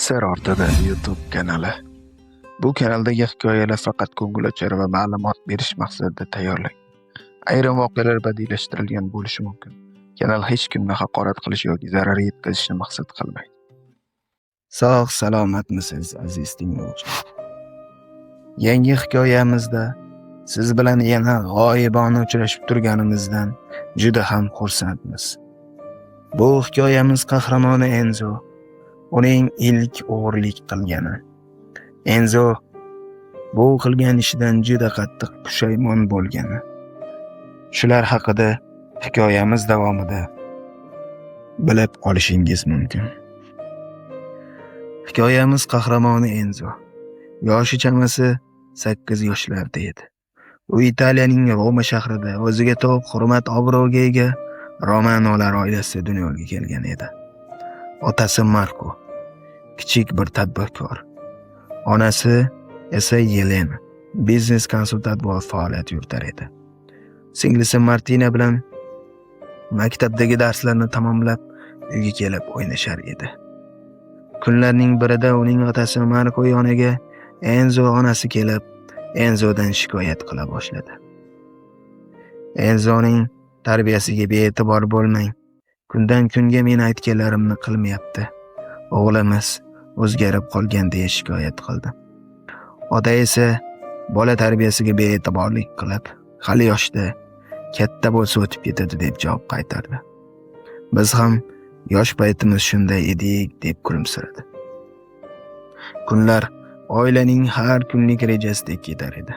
Sir ortida YouTube kanali. Bu kanaldagi hikoyalar faqat ko'ngilochar va ma'lumot berish maqsadida tayyorlangan. Ayrim voqealar badiiylashtirilgan bo'lishi mumkin. Kanal hech kimni haqorat qilish yoki zarar yetkazishni maqsad qilmaydi. Sog' salomatmisiz aziz tinglovchilar? Yangi hikoyamizda siz bilan yana g'oyibona uchrashib turganimizdan juda ham xursandmiz. Bu hikoyamiz qahramoni Enzo. Uning ilk o'g'rilik qilgani. Enzo bu qilgan ishidan juda qattiq pushaymon bo'lgani. Shular haqida hikoyamiz davomida bilib olishingiz mumkin. Hikoyamiz qahramoni Enzo. Yoshi chamasi 8 yoshlarda edi. U Italiyaning Roma shahrida o'ziga to'q hurmat obro'ga ega Romanolar oilasida dunyoga kelgan edi. Otasi Marko kichik bir tadbirkor. Onasi esa Yelena biznes konsultant bo'lib faoliyat yuritar edi. Singlisi Martina bilan maktabdagi darslarni tamomlab uyga kelib o'ynashar edi. Kunlarning birida uning otasi Marko yoniga Enzo onasi kelib, Enzodan shikoyat qila boshladi. Enzoning tarbiyasiga bee'tibor bo'lmang. Kundan kunga men aytganlarimni qilmayapti. O'g'limiz o'zgarib qolgan deya shikoyat qildi. Ota esa bola tarbiyasiga bee'tiborlik qilib, hali yoshda, katta bo'lsa o'tib ketadi deb javob qaytardi. Biz ham yosh paytimiz shunday edik deb kulimsiradi. Kunlar oilaning har kunlik rejasidek ketar edi.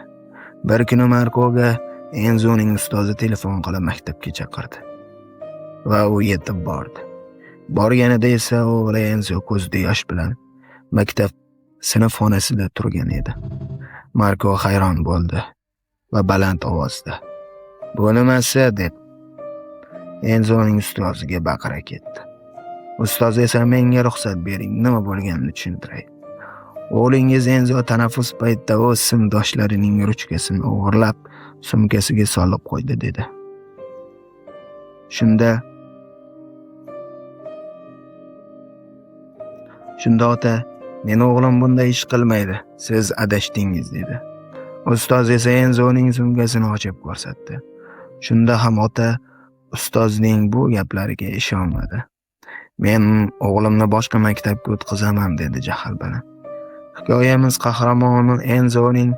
Bir kuni Markoga Enzoning ustozi telefon qilib maktabga chaqirdi. Va u yetib bordi. Borganida esa o'g'li Enzo ko'zida yosh bilan maktab sinf xonasida turgan edi. Marko hayron bo'ldi va baland ovozda "Bu nimasi?" deb Enzoning ustoziga baqira ketdi. Ustoz esa "Menga ruxsat bering, nima bo'lganini tushuntiray. O'g'lingiz Enzo tanaffus paytida o'z sinfdoshlarining ruchkasini o'g'irlab sumkasiga solib qo'ydi" dedi. Shunda ota "Meni o'g'lim bunday ish qilmaydi, siz adashdingiz" dedi. Ustoz esa Enzoning sumkasini ochib ko'rsatdi. Shunda ham ota ustozning bu gaplariga ishonmadi. "Men o'g'limni boshqa maktabga o'tqizaman" dedi jahl bilan. Hikoyamiz qahramoni Enzoning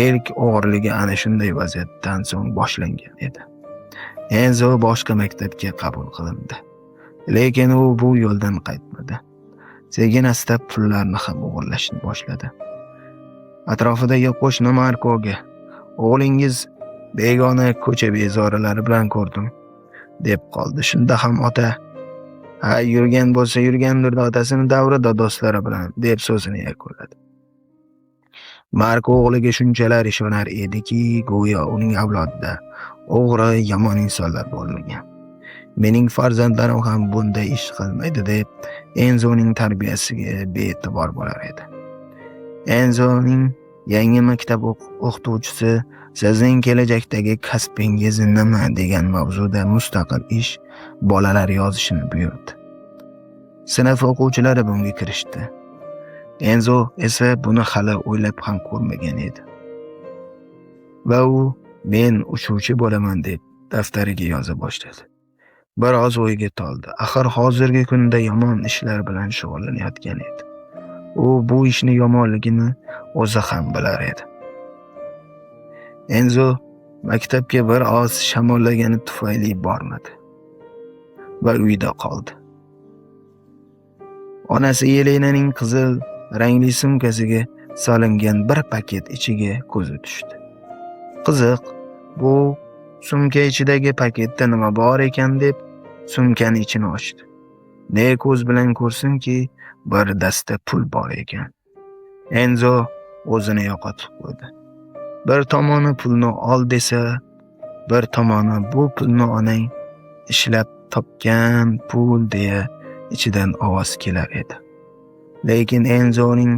ilk o'g'riligi ana shunday vaziyatdan so'ng boshlangan edi. Enzo boshqa maktabga qabul qilindi. Lekin u bu yo'ldan qaytmadi. Sekin-asta pullarni ham o'g'irlashni boshladi. Atrofidagi qo'shni Markoga "O'g'lingiz begona ko'cha bezoralari bilan ko'rdim" deb qoldi. Shunda ham ota "Ha, yurgan bo'lsa yurgandir, otasini davrida do'stlari bilan" deb so'zini yakunladi. Marko o'g'liga shunchalar ishonar ediki, go'yo uning avlodida o'g'ri, yomon insonlar bo'lmagan. "Mening farzandlarim ham bunday ish qilmaydi" deb Enzoning tarbiyasiga bee'tibor bo'lar edi. Enzoning yangi maktab o'qituvchisi "Sizning kelajakdagi kasbingiz nima?" degan mavzuda mustaqil ish bolalar yozishini buyurdi. Sinf o'quvchilari bunga kirishdi. Enzo esa buni hali o'ylab ham ko'rmagan edi. Va u "Men uchuvchi bo'laman" deb daftariga yoza boshladi. Biroz o'yga toldi. Axir hozirgi kunda yomon ishlar bilan shug'ullanayotgan edi. U bu ishni yomonligini o'zi ham bilar edi. Enzo maktabga bir oz shamollagani tufayli bormadi va uyda qoldi. Onasi Yelenaning qizil rangli sumkasiga solingan bir paket ichiga ko'zi tushdi. Qiziq, bu sumka ichidagi paketda nima bor ekan deb sumkani ichini ochdi. Ne ko'z bilan ko'rsinki, bir dasta pul bor ekan. Enzo o'zini yo'qotib qo'ydi. Bir tomoni pulni ol desa, bir tomoni bu pulni onang ishlab topgan pul deya ichidan ovoz kelar edi. Lekin Enzoning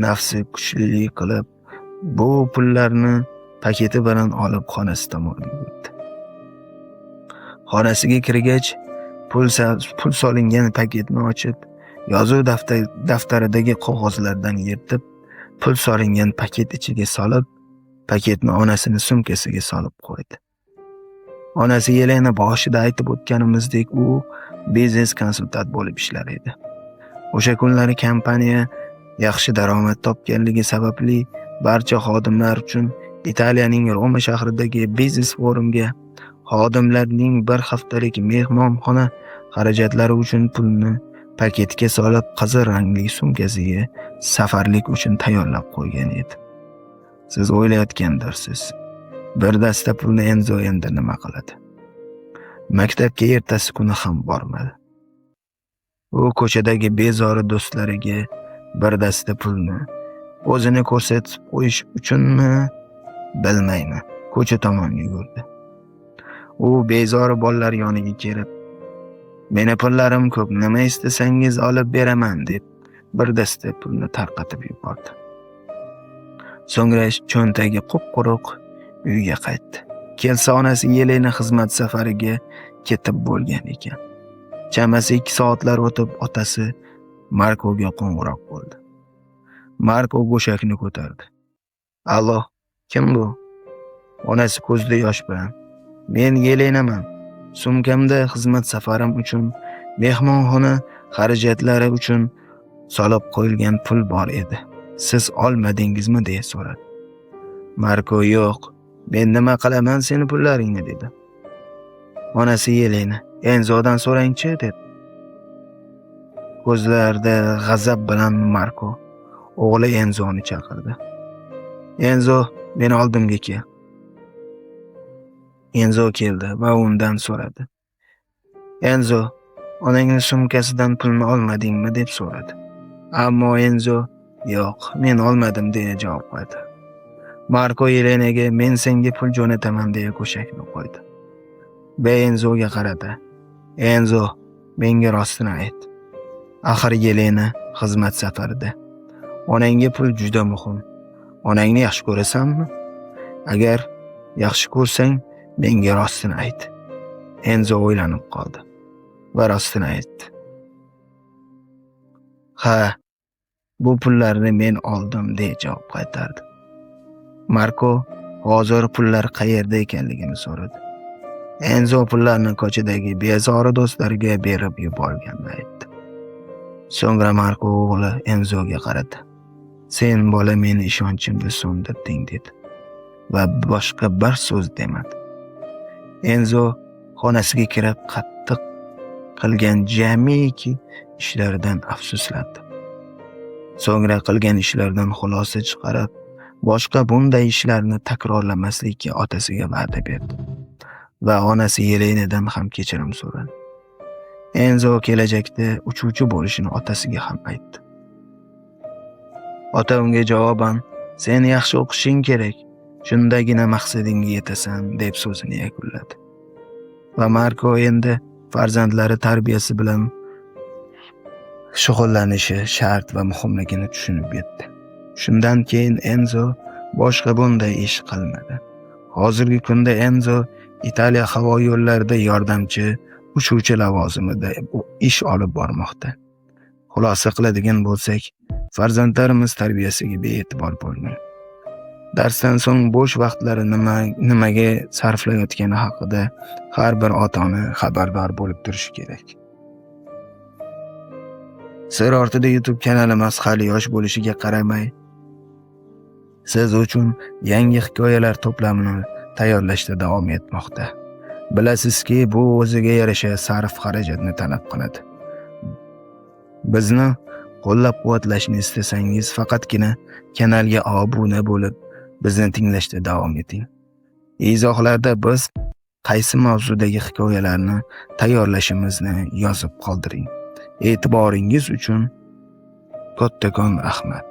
nafsi kuchlilik qilib, bu pullarni paketi bilan olib xonasi tomon yurdi. Xonasiga kirgach, pul solingan paketni ochib, yozuv daftaridagi qog'ozlardan yirtib, pul solingan paket ichiga solib, paketni onasini sumkasiga solib qo'ydi. Onasi Yelena boshida aytib o'tganimizdek, u biznes konsultant bo'lib ishlar edi. O'sha kunlari kompaniya yaxshi daromad topganligi sababli barcha xodimlar uchun Italiyaning Roma shahridagi biznes forumga xodimlarning bir haftalik mehmonxona xarajatlari uchun pulni paketga solib, qizil rangli sumkasiga safarlik uchun tayyorlab qo'ygan edi. Siz o'ylayotgandirsiz, bir dasta pulni Enzo endi nima qiladi? Maktabga ertasi kuni ham bormadi. U ko'chadagi bezori do'stlariga bir dasta pulni o'zini ko'rsatib qo'yish uchunmi, bilmayman, ko'cha tomon yugurdi. U bezori bolalar yoniga kelib, "Meni pullarim ko'p, nima istasangiz olib beraman" deb bir dasta pulni tarqatib yubordi. So'ngra cho'ntagi qup-quruq uyga qaytdi. Kelsa onasi Yelena xizmat safariga ketib bo'lgan ekan. Chamasi 2 soatlar o'tib otasi Markoga qo'ng'iroq bo'ldi. Marko go'shakni ko'tardi. "Allo, kim bu?" Onasi ko'zda yosh bilan: "Men Yelenaman. Sumkamda xizmat safarim uchun mehmonxona xarajatlari uchun solib qo'yilgan pul bor edi. Siz olmadingizmi?" deya so'radi. Marko: "Yo'q, men nima qilaman seni pullaringni" dedi. Onasi Yelena: "Enzodan so'rangchi" dedi. Ko'zlarida g'azab bilan Marko o'g'li Enzoni chaqirdi. "Enzo, meni oldimga kel." Enzo keldi va undan so'radi. "Enzo, onangning sumkasidan pulni olmadingmi?" deb so'radi. Ammo Enzo "Yo'q, men olmadim" deya javob berdi. Marko Yelenaga "Men senga pul jo'nataman" deya go'shakni qo'ydi. Va Enzoga qaradi. "Enzo, menga rostini ayt. Axir Yelena xizmat safarida. Onangga pul juda muhim. Onangni yaxshi ko'rasanmi? Agar yaxshi ko'rsang, menga rostini ayt." Enzo o'ylanib qoldi va rostini aytdi. "Ha, bu pullarni men oldim" deya javob qaytardi. Marko hozir pullar qayerda ekanligini so'radi. Enzo pullarni ko'chadagi bezori do'stlariga berib yuborganini aytdi. So'ngra Marko o'g'li Enzoga qaradi. "Sen bola meni ishonchimni so'ndirding" dedi va boshqa bir so'z demadi. Enzo xonasiga kirib qattiq qilgan jamiki ishlaridan afsuslandi. So'ngra qilgan ishlaridan xulosa chiqarib, boshqa bunday ishlarni takrorlamaslikka otasiga va'da berdi va onasi Yelenadan ham kechirim so'radi. Enzo kelajakda uchuvchi bo'lishini otasiga ham aytdi. Ota unga javoban: "Sen yaxshi o'qishing kerak, shundagina maqsadingga yetasan" deb so'zini yakunladi. Va Marko endi farzandlari tarbiyasi bilan shug'ullanishi shart va muhimligini tushunib yetdi. Shundan keyin Enzo boshqa bunday ish qilmadi. Hozirgi kunda Enzo Italiya havo yo'llarida yordamchi uchuvchi lavozimida ish olib bormoqda. Xulosa qiladigan bo'lsak, farzandlarimiz tarbiyasiga bee'tibor bo'lmang. Darsdan so'ng bo'sh vaqtlari nimaga sarflayotgani haqida har bir ota-ona xabardor bo'lib turishi kerak. Sir ortida YouTube kanalimiz hali yosh bo'lishiga qaramay, siz uchun yangi hikoyalar to'plamini tayyorlashda davom etmoqda. Bilasizki, bu o'ziga yarasha sarf xarajatni talab qiladi. Bizni qo'llab-quvvatlashni istasangiz, faqatgina kanalga obuna bo'lib, bizni tinglashda davom eting. Izohlarda biz qaysi mavzudagi hikoyalarni tayyorlashimizni yozib qoldiring. E'tiboringiz uchun kattakon rahmat.